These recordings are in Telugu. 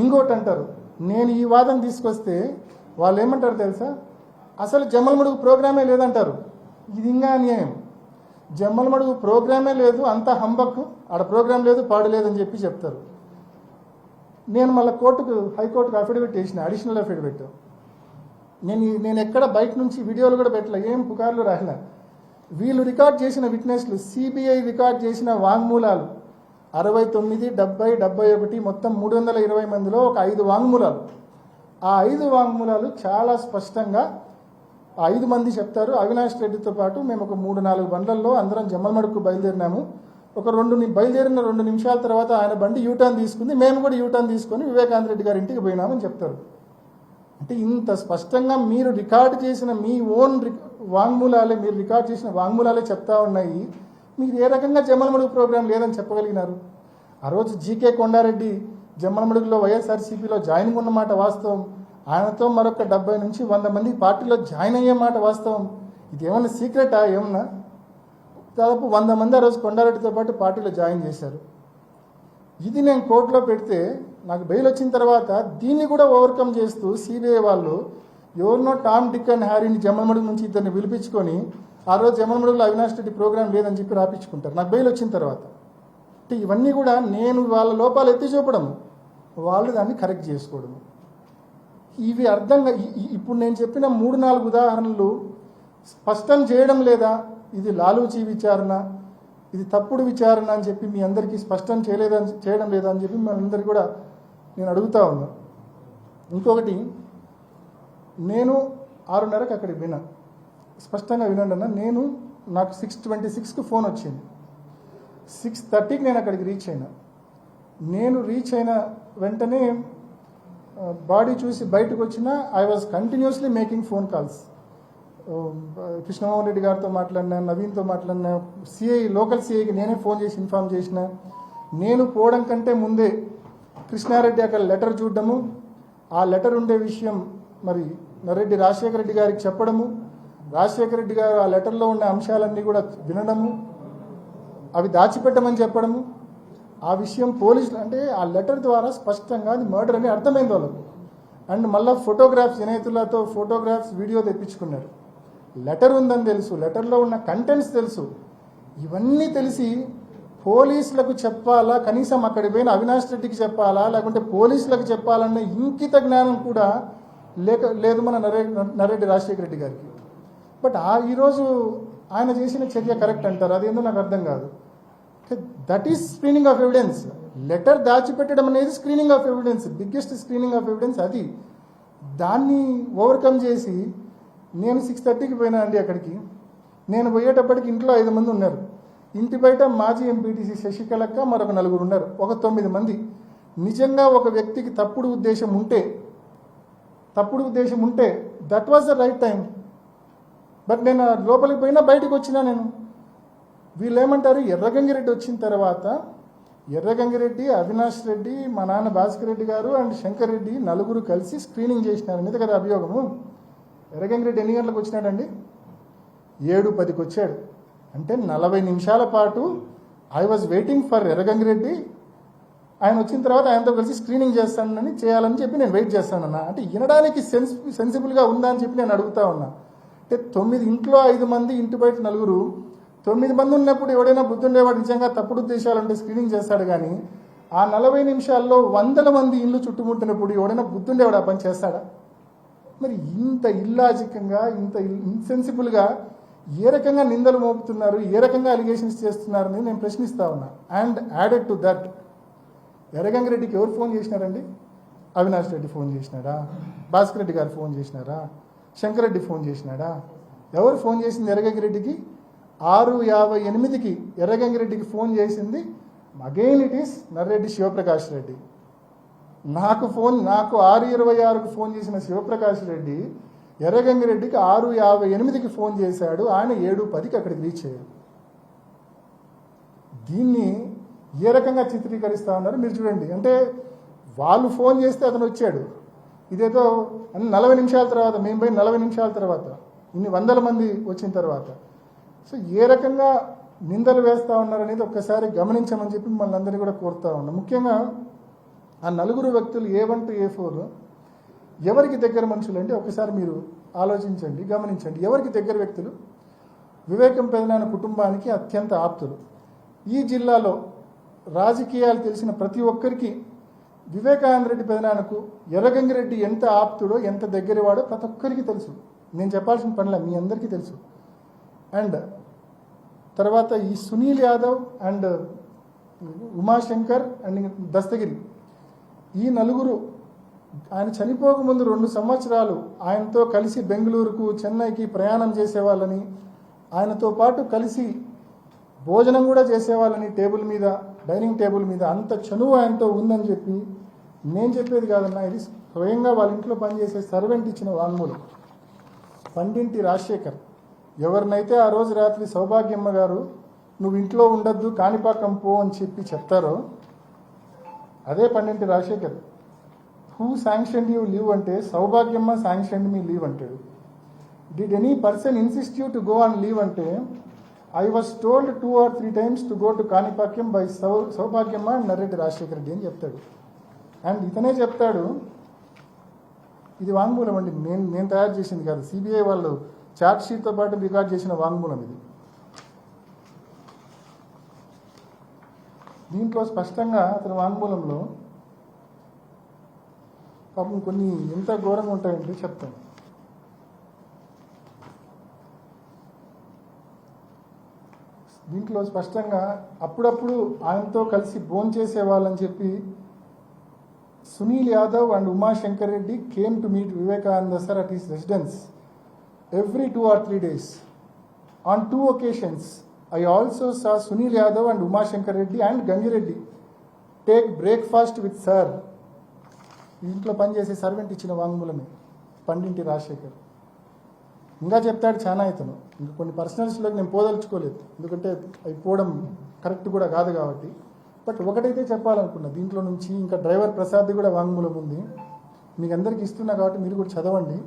ఇంకోటి అంటారు, నేను ఈ వాదన తీసుకొస్తే వాళ్ళు ఏమంటారు తెలుసా, అసలు జమ్మలమడుగు ప్రోగ్రామే లేదంటారు. ఇది ఇంకా అన్యాయం. జమ్మలమడుగు ప్రోగ్రామే లేదు, అంతా హంబక్, ఆడ ప్రోగ్రాం లేదు, పాడు లేదని చెప్పి చెప్తారు. నేను మళ్ళీ హైకోర్టుకు అఫిడవిట్ చేసిన, అడిషనల్ అఫిడవిట్. నేను ఎక్కడ బయట నుంచి వీడియోలు కూడా పెట్టలే, ఏం పుకార్లు రాయలే. వీళ్ళు రికార్డ్ చేసిన విట్నెస్లు, సిబిఐ రికార్డ్ చేసిన వాంగ్మూలాలు 69, 70, 71 మొత్తం 320 మందిలో ఒక 5 వాంగ్మూలాలు. ఆ 5 వాంగ్మూలాలు చాలా స్పష్టంగా 5 మంది చెప్తారు. అవినాష్ రెడ్డితో పాటు మేము ఒక 3-4 బండ్లలో అందరం జమ్మలమడుగుకు బయలుదేరినాము. బయలుదేరిన 2 నిమిషాల తర్వాత ఆయన బండి యూటర్న్ తీసుకుంది, మేము కూడా యూటర్న్ తీసుకొని వివేకానంద రెడ్డి గారి ఇంటికి పోయినామని చెప్తారు. అంటే ఇంత స్పష్టంగా మీరు రికార్డు చేసిన మీ ఓన్ వాంగ్మూలాలే, మీరు రికార్డ్ చేసిన వాంగ్మూలాలే చెప్తా ఉన్నాయి. మీరు ఏ రకంగా జమ్మలమడుగు ప్రోగ్రాం లేదని చెప్పగలిగినారు? ఆ రోజు జీకే కొండారెడ్డి జమ్మలమడుగులో వైఎస్ఆర్సీపీలో జాయినింగ్ ఉన్నమాట వాస్తవం. ఆయనతో మరొక 70 నుంచి 100 మంది పార్టీలో జాయిన్ అయ్యే మాట వాస్తవం. ఇది ఏమన్నా సీక్రెటా? ఏమన్నా? దాదాపు 100 మంది ఆ రోజు కొండారెడ్డితో పాటు పార్టీలో జాయిన్ చేశారు. ఇది నేను కోర్టులో పెడితే నాకు బెయిల్ వచ్చిన తర్వాత దీన్ని కూడా ఓవర్కమ్ చేస్తూ సిబిఐ వాళ్ళు ఎవరినో టామ్, డిక్ అండ్ హ్యారీని జమ్మలమడుగు నుంచి ఇద్దరిని పిలిపించుకొని ఆ రోజు జమ్మలమడుగులో అవినాష్ రెడ్డి ప్రోగ్రాం లేదని చెప్పి రాపించుకుంటారు నాకు బెయిల్ వచ్చిన తర్వాత. అంటే ఇవన్నీ కూడా నేను వాళ్ళ లోపాలు ఎత్తి చూపడం, వాళ్ళు దాన్ని కరెక్ట్ చేసుకోవడం. ఇవి అర్థంగా ఇప్పుడు నేను చెప్పిన 3-4 ఉదాహరణలు స్పష్టం చేయడం లేదా, ఇది లాలూచీ విచారణ, ఇది తప్పుడు విచారణ అని చెప్పి మీ అందరికీ స్పష్టం చేయడం లేదా అని చెప్పి మీ అందరికీ కూడా నేను అడుగుతా ఉన్నా. ఇంకొకటి, నేను 6:30కి అక్కడికి విన్నా, స్పష్టంగా వినండి అన్న. నాకు 6:26కి ఫోన్ వచ్చింది, 6:30కి నేను అక్కడికి రీచ్ అయినా. నేను రీచ్ అయిన వెంటనే బాడీ చూసి బయటకు వచ్చిన I was continuously making phone calls. Krishnamohan Reddy గారితో మాట్లాడినా, నవీన్తో మాట్లాడినా, లోకల్ సిఐకి నేనే ఫోన్ చేసి ఇన్ఫార్మ్ చేసిన. నేను పోవడం కంటే ముందే కృష్ణారెడ్డి అక్కడ లెటర్ చూడడము, ఆ లెటర్ ఉండే విషయం మరి నర్రెడ్డి రాజశేఖర రెడ్డి గారికి చెప్పడము, రాజశేఖర రెడ్డి గారు ఆ లెటర్లో ఉన్న అంశాలన్నీ కూడా వినడము, అవి దాచిపెట్టమని చెప్పడము, ఆ విషయం పోలీసులు అంటే ఆ లెటర్ ద్వారా స్పష్టంగా అది మర్డర్ అని అర్థమైంది వాళ్ళకు. అండ్ మళ్ళీ ఫోటోగ్రాఫ్స్, వినేతులతో ఫోటోగ్రాఫ్స్, వీడియో తెప్పించుకున్నారు. లెటర్ ఉందని తెలుసు, లెటర్లో ఉన్న కంటెంట్స్ తెలుసు. ఇవన్నీ తెలిసి పోలీసులకు చెప్పాలా, కనీసం అక్కడికి పోయిన అవినాష్ రెడ్డికి చెప్పాలా, లేకుంటే పోలీసులకు చెప్పాలన్న ఇంకిత జ్ఞానం కూడా లేదు మన నర్రెడ్డి రాజశేఖర రెడ్డి గారికి. బట్ ఈరోజు ఆయన చేసిన చర్య కరెక్ట్ అంటారు, అదేందో నాకు అర్థం కాదు. That is screening of evidence. Letter దాచిపెట్టడం అనేది screening of evidence, biggest screening of evidence అది. దాన్ని ఓవర్కమ్ చేసి నేను 6:30కి పోయినా అండి అక్కడికి. నేను పోయేటప్పటికి ఇంట్లో 5 మంది ఉన్నారు. ఇంటి బయట మాజీ ఎంపీటీసీ శశికళక్క మరొక 4 ఉన్నారు, ఒక 9 మంది. నిజంగా ఒక వ్యక్తికి తప్పుడు ఉద్దేశం ఉంటే that was the right time. But నేను లోపలికి పోయినా బయటకు వచ్చినా. వీళ్ళు ఏమంటారు, ఎర్రగంగిరెడ్డి వచ్చిన తర్వాత ఎర్రగంగిరెడ్డి, అవినాష్ రెడ్డి, మా నాన్న భాస్కర్ రెడ్డి గారు అండ్ శంకర్ రెడ్డి 4 కలిసి స్క్రీనింగ్ చేసినారు అనేది కదా అభియోగము. ఎర్రగంగిరెడ్డి ఎన్ని గంటలకు వచ్చినాడండి? 7:10కి వచ్చాడు. అంటే 40 నిమిషాల పాటు I was waiting for Erra Gangi Reddy. ఆయన వచ్చిన తర్వాత ఆయనతో కలిసి స్క్రీనింగ్ చేయాలని చెప్పి నేను వెయిట్ చేస్తానన్నా. అంటే వినడానికి సెన్సిబుల్గా ఉందా అని చెప్పి నేను అడుగుతా ఉన్నా. అంటే 9 ఇంట్లో 5 మంది, ఇంటి బయట 4, 9 మంది ఉన్నప్పుడు ఎవడైనా బుద్ధుండేవాడు నిజంగా తప్పుడు ఉద్దేశాలుంటే స్క్రీనింగ్ చేస్తాడు. కానీ ఆ 40 నిమిషాల్లో 100 మంది ఇల్లు చుట్టుముట్టినప్పుడు ఎవడైనా బుద్ధుండేవాడు ఆ పని చేస్తాడా? మరి ఇంత ఇల్లాజికంగా, ఇంత ఇన్సెన్సిబుల్గా ఏ రకంగా నిందలు మోపుతున్నారు, ఏ రకంగా అలిగేషన్స్ చేస్తున్నారని నేను ప్రశ్నిస్తా ఉన్నా. అండ్ యాడెడ్ టు దట్, ఎర్రగంగిరెడ్డికి ఎవరు ఫోన్ చేసినారండి? అవినాష్ రెడ్డి ఫోన్ చేసినాడా? భాస్కర్ రెడ్డి గారు ఫోన్ చేసినారా? శంకర్ రెడ్డి ఫోన్ చేసినాడా? ఎవరు ఫోన్ చేసింది ఎర్రగంగిరెడ్డికి? 6:58కి ఎర్రగంగిరెడ్డికి ఫోన్ చేసింది again it is Narreddy Shivprakash Reddy. నాకు 6:26కు ఫోన్ చేసిన శివప్రకాష్ రెడ్డి ఎర్రగంగిరెడ్డికి 6:58కి ఫోన్ చేశాడు. ఆయన 7:10కి అక్కడికి రీచ్ అయ్యాడు. దీన్ని ఏ రకంగా చిత్రీకరిస్తా ఉన్నారు మీరు చూడండి. అంటే వాళ్ళు ఫోన్ చేస్తే అతను వచ్చాడు, ఇదేదో 40 నిమిషాల తర్వాత, మేము పోయి 40 నిమిషాల తర్వాత, ఇన్ని 100 మంది వచ్చిన తర్వాత. సో ఏ రకంగా నిందలు వేస్తూ ఉన్నారనేది ఒక్కసారి గమనించమని చెప్పి మిమ్మల్ని అందరినీ కూడా కోరుతా ఉన్నాం. ముఖ్యంగా ఆ నలుగురు వ్యక్తులు A1 to A4 ఎవరికి దగ్గర మనుషులు అంటే ఒకసారి మీరు ఆలోచించండి, గమనించండి. ఎవరికి దగ్గర వ్యక్తులు? వివేకం పెదనాన్న కుటుంబానికి అత్యంత ఆప్తులు. ఈ జిల్లాలో రాజకీయాలు తెలిసిన ప్రతి ఒక్కరికి వివేకానంద రెడ్డి పెదనాన్నకు ఎర్రగంగిరెడ్డి ఎంత ఆప్తుడో, ఎంత దగ్గరవాడో ప్రతి ఒక్కరికి తెలుసు. నేను చెప్పాల్సిన పనిలే, మీ అందరికీ తెలుసు. అండ్ తర్వాత ఈ సునీల్ యాదవ్ అండ్ ఉమాశంకర్ అండ్ దస్తగిరి, ఈ నలుగురు ఆయన చనిపోకముందు 2 సంవత్సరాలు ఆయనతో కలిసి బెంగళూరుకు, చెన్నైకి ప్రయాణం చేసేవాళ్ళని, ఆయనతో పాటు కలిసి భోజనం కూడా చేసేవాళ్ళని, టేబుల్ మీద, డైనింగ్ టేబుల్ మీద అంత చనువు ఆయనతో ఉందని చెప్పి నేను చెప్పేది కాదన్నా, ఇది స్వయంగా వాళ్ళ ఇంట్లో పనిచేసే సర్వెంట్ ఇచ్చిన వాంగ్మూలం. పండింటి రాజశేఖర్ ఎవరినైతే ఆ రోజు రాత్రి సౌభాగ్యమ్మ గారు నువ్వు ఇంట్లో ఉండొద్దు కాణిపాకం పో అని చెప్పి చెప్తారో అదే పండింటి Rajasekhar. Who sanction you leave అంటే సౌభాగ్యమ్మ శాంక్షన్ మీ లీవ్ అంటాడు. Did any person insist you to go on leave అంటే I was told 2 or 3 times to go to Kanipakam by Soubhagyamma and Narreddy Rajasekhar Reddy అని చెప్తాడు. అండ్ ఇతనే చెప్తాడు, ఇది వాంగ్మూలం అండి, నేను తయారు చేసింది కాదు, సిబిఐ వాళ్ళు ఛార్జ్ షీట్తో పాటు రికార్డ్ చేసిన వాంగ్మూలం ఇది. దీంట్లో స్పష్టంగా అతని వాంగ్మూలంలో పాపం కొన్ని ఎంత ఘోరంగా ఉంటాయంటే చెప్తాను. దీంట్లో స్పష్టంగా అప్పుడప్పుడు ఆయనతో కలిసి భోంచేసే వాళ్ళని చెప్పి Sunil Yadav and Umashankar Reddy came to meet Vivekananda sir at his residence every 2 or 3 days. On 2 occasions, I also saw Sunil Yadav and Umashankar Reddy and Gangireddy take breakfast with sir. ఇంట్లో పనిచేసే సర్వెంట్ ఇచ్చిన వాంగ్మూలమే పండింటి రాజశేఖర్. ఇంకా చెప్తాడు చాలా ఇతను. ఇంకా కొన్ని పర్సనల్స్లోకి నేను పోదలుచుకోలేదు, ఎందుకంటే అవి పోవడం కరెక్ట్ కూడా కాదు కాబట్టి. బట్ ఒకటైతే చెప్పాలనుకున్నా, దీంట్లో నుంచి ఇంకా డ్రైవర్ ప్రసాద్ది కూడా వాంగ్మూలం ఉంది, మీకు అందరికీ ఇస్తున్నా కాబట్టి మీరు కూడా చదవండి.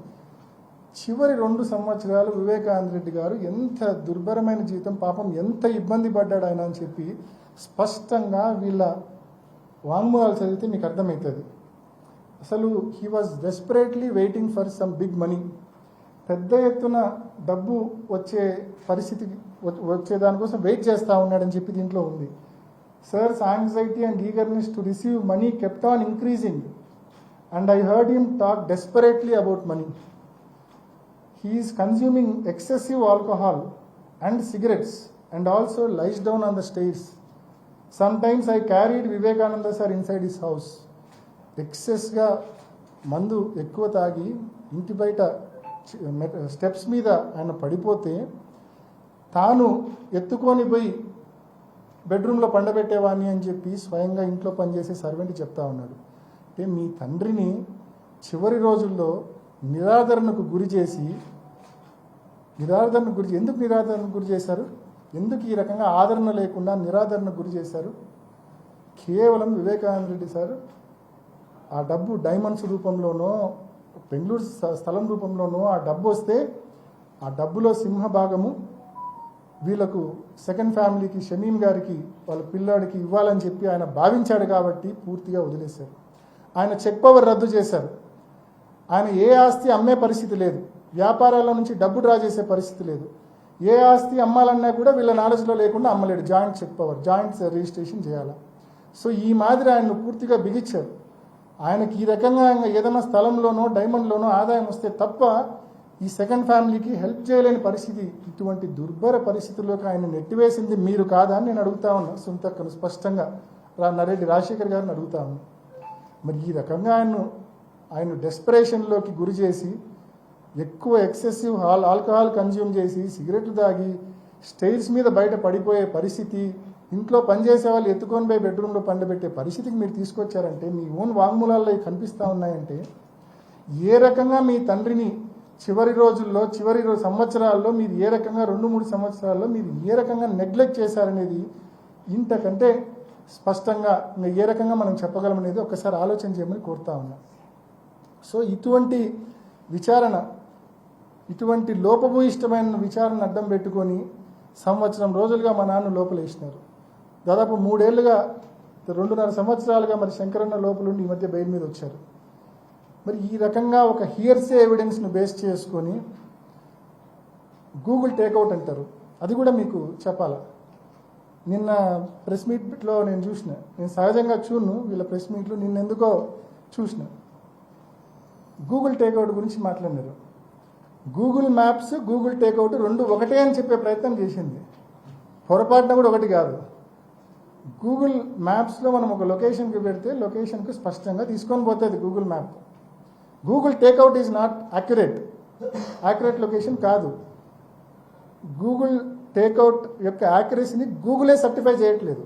చివరి 2 సంవత్సరాలు వివేకానంద రెడ్డి గారు ఎంత దుర్భరమైన జీవితం, పాపం ఎంత ఇబ్బంది పడ్డాడు ఆయన అని చెప్పి స్పష్టంగా వీళ్ళ వాంగ్మూలాలు చదివితే మీకు అర్థమవుతుంది. అసలు he was desperately waiting for some big money. పెద్ద ఎత్తున డబ్బు వచ్చే పరిస్థితికి వచ్చే దానికోసం వెయిట్ చేస్తూ ఉన్నాడని చెప్పి దీంట్లో ఉంది. Sir's anxiety and eagerness to receive money kept on increasing and I heard him talk desperately about money. He is consuming excessive alcohol and cigarettes and also lies down on the stairs. Sometimes I carried Vivekananda sir inside his house. ఎక్సెస్గా మందు ఎక్కువ తాగి ఇంటి బయట స్టెప్స్ మీద ఆయన పడిపోతే తాను ఎత్తుకొని పోయి బెడ్రూమ్లో పండబెట్టేవాడిని అని చెప్పి స్వయంగా ఇంట్లో పనిచేసే సర్వెంట్ చెప్తా ఉన్నాడు. అంటే మీ తండ్రిని చివరి రోజుల్లో నిరాదరణకు గురి చేసి ఎందుకు నిరాదరణకు గురి చేశారు? ఎందుకు ఈ రకంగా ఆదరణ లేకుండా నిరాదరణకు గురి చేశారు? కేవలం వివేకానంద రెడ్డి సార్ ఆ డబ్బు డైమండ్స్ రూపంలోనో బెంగళూరు స్థలం రూపంలోనో ఆ డబ్బు వస్తే ఆ డబ్బులో సింహభాగము వీళ్ళకు సెకండ్ ఫ్యామిలీకి, షమీం గారికి, వాళ్ళ పిల్లాడికి ఇవ్వాలని చెప్పి ఆయన భావించాడు కాబట్టి పూర్తిగా వదిలేశారు. ఆయన చెక్ పవర్ రద్దు చేశారు. ఆయన ఏ ఆస్తి అమ్మే పరిస్థితి లేదు, వ్యాపారాల నుంచి డబ్బు డ్రా చేసే పరిస్థితి లేదు. ఏ ఆస్తి అమ్మాలన్నా కూడా వీళ్ళ నాలెడ్జ్లో లేకుండా అమ్మలేడు. Joint check power, joint registration చేయాలి. సో ఈ మాదిరి ఆయన్ను పూర్తిగా బిగించారు. ఆయనకి ఈ రకంగా ఏదైనా స్థలంలోనో డైమండ్లోనో ఆదాయం వస్తే తప్ప ఈ సెకండ్ ఫ్యామిలీకి హెల్ప్ చేయలేని పరిస్థితి. ఇటువంటి దుర్భర పరిస్థితుల్లోకి ఆయన నెట్టివేసింది మీరు కాదా అని నేను అడుగుతా ఉన్నా. సుంతక్కను స్పష్టంగా నరెడ్డి రాజశేఖర్ గారిని అడుగుతా ఉన్నా. మరి ఈ రకంగా ఆయన డెస్పరేషన్లోకి గురి చేసి ఎక్కువ ఎక్సెసివ్ ఆల్కహాల్ కన్జ్యూమ్ చేసి సిగరెట్లు తాగి స్టైల్స్ మీద బయట పడిపోయే పరిస్థితి, ఇంట్లో పనిచేసే వాళ్ళు ఎత్తుకొని పోయి బెడ్రూమ్లో పండబెట్టే పరిస్థితికి మీరు తీసుకొచ్చారంటే, మీ ఓన్ వాంగ్మూలాల్లో కనిపిస్తూ ఉన్నాయంటే, ఏ రకంగా మీ తండ్రిని చివరి రోజుల్లో సంవత్సరాల్లో మీరు ఏ రకంగా 2-3 సంవత్సరాల్లో మీరు ఏ రకంగా నెగ్లెక్ట్ చేశారనేది ఇంతకంటే స్పష్టంగా ఇంకా ఏ రకంగా మనం చెప్పగలమనేది ఒకసారి ఆలోచన చేయమని కోరుతా ఉన్నా. సో ఇటువంటి విచారణ, ఇటువంటి లోపభూయిష్టమైన విచారణ అడ్డం పెట్టుకొని 1 సంవత్సరం రోజులుగా మా నాన్న లోపలేసినారు. దాదాపు 3 ఏళ్లుగా 2.5 సంవత్సరాలుగా మరి శంకరన్న లోపలుండి ఈ మధ్య బెయిల్ మీద వచ్చారు. మరి ఈ రకంగా ఒక హియర్సే ఎవిడెన్స్ను బేస్ చేసుకొని గూగుల్ టేక్అవుట్ అంటారు. అది కూడా మీకు చెప్పాలా. నిన్న ప్రెస్ మీట్లో నేను సహజంగా చూడను వీళ్ళ ప్రెస్ మీట్లు, నిన్నెందుకో చూసిన. గూగుల్ టేక్అవుట్ గురించి మాట్లాడినారు. గూగుల్ మ్యాప్స్, గూగుల్ టేక్అవుట్ రెండు ఒకటే అని చెప్పే ప్రయత్నం చేసింది. పొరపాటున కూడా ఒకటి కాదు. గూగుల్ మ్యాప్స్లో మనం ఒక లొకేషన్కి పెడితే లొకేషన్కి స్పష్టంగా తీసుకొని పోతుంది Google map. Google takeout is not accurate location కాదు. గూగుల్ టేక్అవుట్ యొక్క యాక్యురసీని గూగులే సర్టిఫై చేయట్లేదు.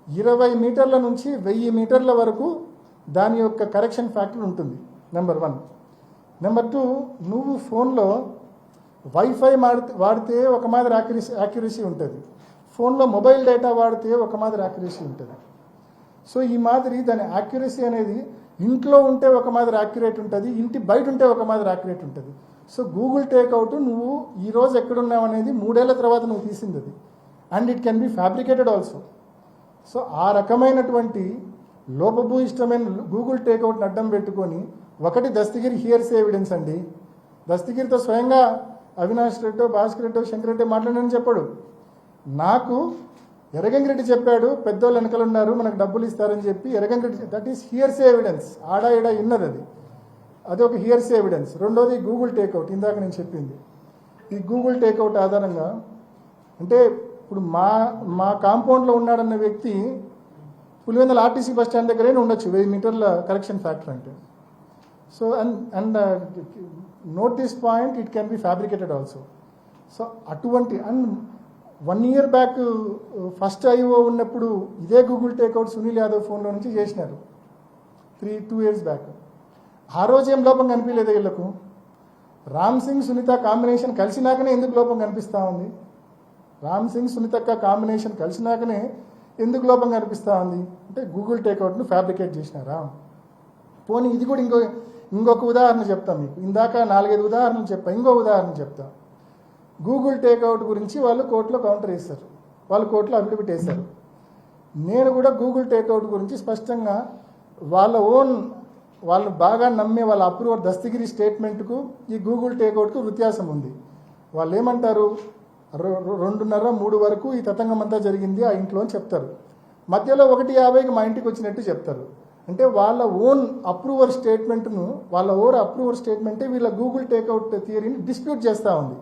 20 మీటర్ల నుంచి 1000 మీటర్ల వరకు దాని యొక్క కరెక్షన్ ఫ్యాక్టర్ ఉంటుంది. నెంబర్ 1. నెంబర్ 2, నువ్వు ఫోన్లో వైఫై వాడితే ఒక మాదిరి యాక్యురసీ ఉంటుంది, ఫోన్లో మొబైల్ డేటా వాడితే ఒక మాదిరి యాక్యురసీ ఉంటుంది. సో ఈ మాదిరి దాని యాక్యురసీ అనేది ఇంట్లో ఉంటే ఒక మాదిరి యాక్యురేట్ ఉంటుంది, ఇంటి బయట ఉంటే ఒక మాదిరి యాక్యురేట్ ఉంటుంది. సో గూగుల్ టేక్అవుట్ నువ్వు ఈరోజు ఎక్కడున్నావు అనేది 3 ఏళ్ల తర్వాత నువ్వు తీసింది అది. And it can be fabricated also. So ఆ రకమైనటువంటి లోపభూయిష్టమైన గూగుల్ టేక్అవుట్ని అడ్డం పెట్టుకొని ఒకటి దస్తగిరి హియర్సే ఎవిడెన్స్ అండి. దస్తగిరితో స్వయంగా అవినాష్ రెడ్డో, భాస్కర్ రెడ్డో, శంకర్ రెడ్డి మాట్లాడని చెప్పాడు. నాకు ఎర్రగంగిరెడ్డి చెప్పాడు, పెద్దోళ్ళు వెనకలు ఉన్నారు మనకు డబ్బులు ఇస్తారని చెప్పి Erra Gangi Reddy. That is hearsay evidence. ఆడా ఈడా ఇన్నది అది. అదొక హియర్సే ఎవిడెన్స్. రెండోది గూగుల్ టేక్అవుట్. ఇందాక నేను చెప్పింది ఈ గూగుల్ టేక్అవుట్ ఆధారంగా అంటే ఇప్పుడు మా కాంపౌండ్లో ఉన్నాడన్న వ్యక్తి పులివెందుల ఆర్టీసీ బస్ స్టాండ్ దగ్గరే ఉండొచ్చు 1000 మీటర్ల కరెక్షన్ ఫ్యాక్టర్ అంటే. So and note this point, it can be fabricated also. So అటువంటి and 1 year back first IO ఉన్నప్పుడు ఇదే గూగుల్ టేక్అవుట్ సునీల్ యాదవ్ ఫోన్లో నుంచి చేసినారు 2 years బ్యాక్. ఆ రోజు ఏం లోపం కనిపించలేదు వీళ్ళకు. రామ్ సింగ్ సునీత కాంబినేషన్ కలిసినాకనే ఎందుకు లోపం కనిపిస్తూ ఉంది? రామ్ సింగ్ సునీతక్క కాంబినేషన్ కలిసినాకనే ఎందుకు లోపం కనిపిస్తూ ఉంది అంటే గూగుల్ టేక్అవుట్ను ఫ్యాబ్రికేట్ చేసినారా? పోనీ ఇది కూడా ఇంకొక ఉదాహరణ చెప్తా మీకు. ఇందాక 4-5 ఉదాహరణలు చెప్పా, ఇంకో ఉదాహరణ చెప్తా. గూగుల్ టేక్అవుట్ గురించి వాళ్ళు కోర్టులో కౌంటర్ వేశారు, వాళ్ళు కోర్టులో అఫిడవిట్ వేశారు. నేను కూడా గూగుల్ టేక్అవుట్ గురించి స్పష్టంగా వాళ్ళు బాగా నమ్మే వాళ్ళ అప్రూవర్ దస్తగిరి స్టేట్మెంట్కు ఈ గూగుల్ టేక్అవుట్కు వ్యత్యాసం ఉంది. వాళ్ళు ఏమంటారు, 2:30-3 వరకు ఈ తతంగం అంతా జరిగింది ఆ ఇంట్లో అని చెప్తారు. మధ్యలో 1:50కి మా ఇంటికి వచ్చినట్టు చెప్తారు. అంటే వాళ్ళ ఓన్ అప్రూవర్ స్టేట్మెంట్ను, వాళ్ళ అప్రూవర్ స్టేట్మెంటే వీళ్ళ గూగుల్ టేక్అవుట్ థియరీని డిస్ప్యూట్ చేస్తూ ఉంది.